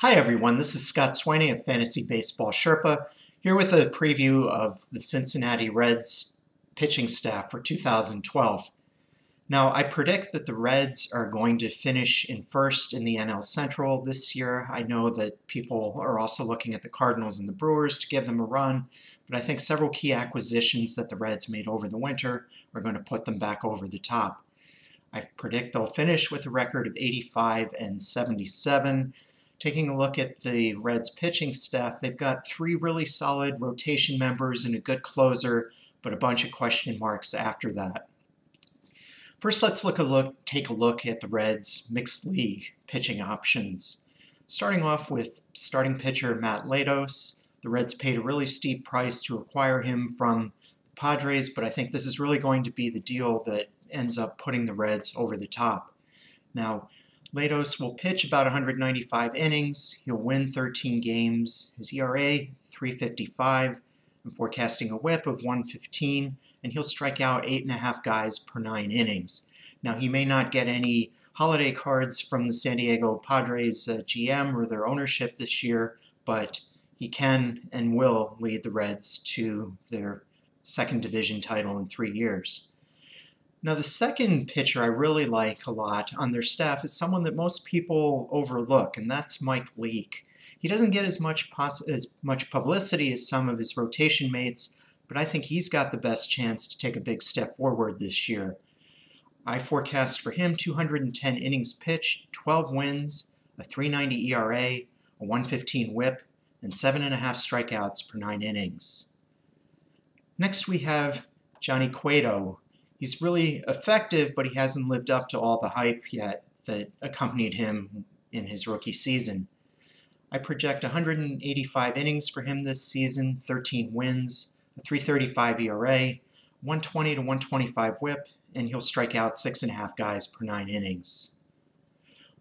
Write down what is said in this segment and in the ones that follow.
Hi everyone, this is Scott Swanay of Fantasy Baseball Sherpa, here with a preview of the Cincinnati Reds pitching staff for 2012. Now, I predict that the Reds are going to finish in first in the NL Central this year. I know that people are also looking at the Cardinals and the Brewers to give them a run, but I think several key acquisitions that the Reds made over the winter are going to put them back over the top. I predict they'll finish with a record of 85 and 77. Taking a look at the Reds pitching staff, they've got three really solid rotation members and a good closer, but a bunch of question marks after that. First, let's take a look at the Reds mixed league pitching options. Starting off with starting pitcher Matt Latos. The Reds paid a really steep price to acquire him from the Padres, but I think this is really going to be the deal that ends up putting the Reds over the top. Now, Latos will pitch about 195 innings. He'll win 13 games. His ERA, 3.55. I'm forecasting a whip of 115, and he'll strike out 8.5 guys per 9 innings. Now, he may not get any holiday cards from the San Diego Padres GM or their ownership this year, but he can and will lead the Reds to their second division title in 3 years. Now, the second pitcher I really like a lot on their staff is someone that most people overlook, and that's Mike Leake. He doesn't get as much publicity as some of his rotation mates, but I think he's got the best chance to take a big step forward this year. I forecast for him 210 innings pitched, 12 wins, a 3.90 ERA, a 1.15 whip, and 7.5 strikeouts per 9 innings. Next we have Johnny Cueto. He's really effective, but he hasn't lived up to all the hype yet that accompanied him in his rookie season. I project 185 innings for him this season, 13 wins, a 3.35 ERA, 120 to 125 whip, and he'll strike out 6.5 guys per 9 innings.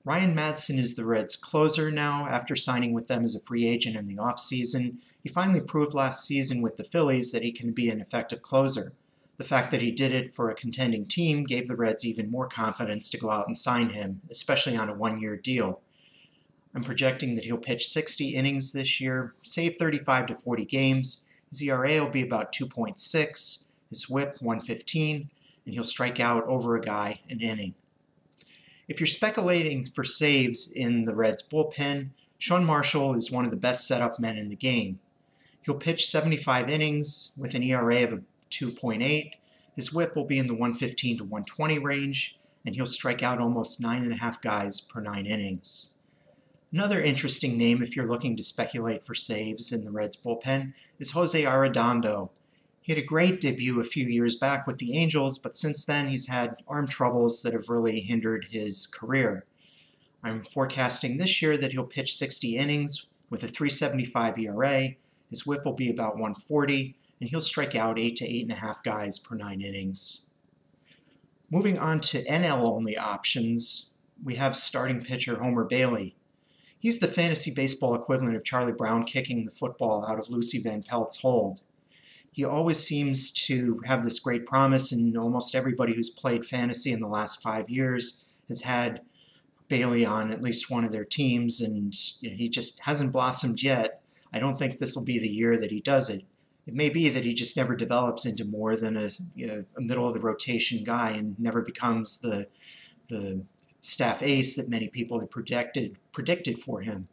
Ryan Madson is the Reds' closer now after signing with them as a free agent in the offseason. He finally proved last season with the Phillies that he can be an effective closer. The fact that he did it for a contending team gave the Reds even more confidence to go out and sign him, especially on a one-year deal. I'm projecting that he'll pitch 60 innings this year, save 35 to 40 games. His ERA will be about 2.6, his whip 115, and he'll strike out over a guy an inning. If you're speculating for saves in the Reds bullpen, Sean Marshall is one of the best setup men in the game. He'll pitch 75 innings with an ERA of 2.8. His whip will be in the 115 to 120 range, and he'll strike out almost 9.5 guys per 9 innings. Another interesting name if you're looking to speculate for saves in the Reds bullpen is Jose Arredondo. He had a great debut a few years back with the Angels, but since then he's had arm troubles that have really hindered his career. I'm forecasting this year that he'll pitch 60 innings with a 3.75 ERA. His whip will be about 140, and he'll strike out 8 to 8.5 guys per 9 innings. Moving on to NL-only options, we have starting pitcher Homer Bailey. He's the fantasy baseball equivalent of Charlie Brown kicking the football out of Lucy Van Pelt's hold. He always seems to have this great promise, and almost everybody who's played fantasy in the last 5 years has had Bailey on at least one of their teams, and he just hasn't blossomed yet. I don't think this will be the year that he does it. It may be that he just never develops into more than a middle-of-the-rotation guy and never becomes the staff ace that many people had predicted for him.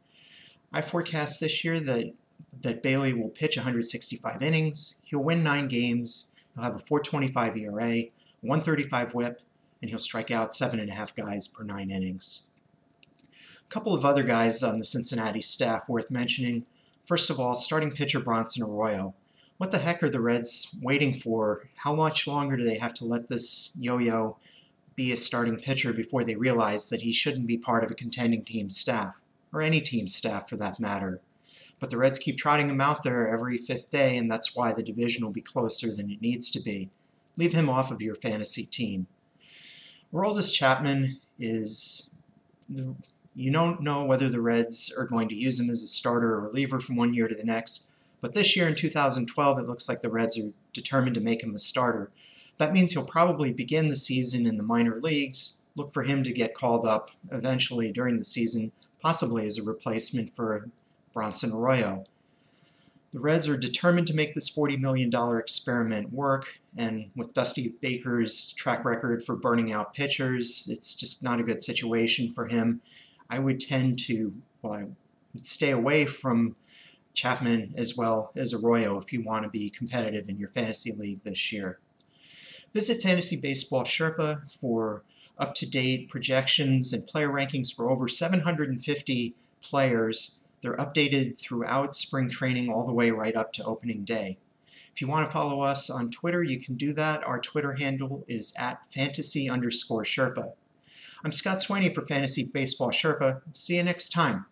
I forecast this year that Bailey will pitch 165 innings, he'll win 9 games, he'll have a 4.25 ERA, 1.35 whip, and he'll strike out 7.5 guys per 9 innings. A couple of other guys on the Cincinnati staff worth mentioning. First of all, starting pitcher Bronson Arroyo. What the heck are the Reds waiting for? How much longer do they have to let this yo-yo be a starting pitcher before they realize that he shouldn't be part of a contending team's staff, or any team's staff for that matter? But the Reds keep trotting him out there every 5th day, and that's why the division will be closer than it needs to be. Leave him off of your fantasy team. Aroldis Chapman is... You don't know whether the Reds are going to use him as a starter or reliever from one year to the next, but this year in 2012 it looks like the Reds are determined to make him a starter. That means he'll probably begin the season in the minor leagues, look for him to get called up eventually during the season, possibly as a replacement for Bronson Arroyo. The Reds are determined to make this $40 million experiment work, and with Dusty Baker's track record for burning out pitchers, it's just not a good situation for him. I would tend to, I would stay away from Chapman as well as Arroyo if you want to be competitive in your fantasy league this year. Visit Fantasy Baseball Sherpa for up-to-date projections and player rankings for over 750 players. They're updated throughout spring training all the way right up to opening day. If you want to follow us on Twitter, you can do that. Our Twitter handle is @fantasy_Sherpa. I'm Scott Swanay for Fantasy Baseball Sherpa. See you next time.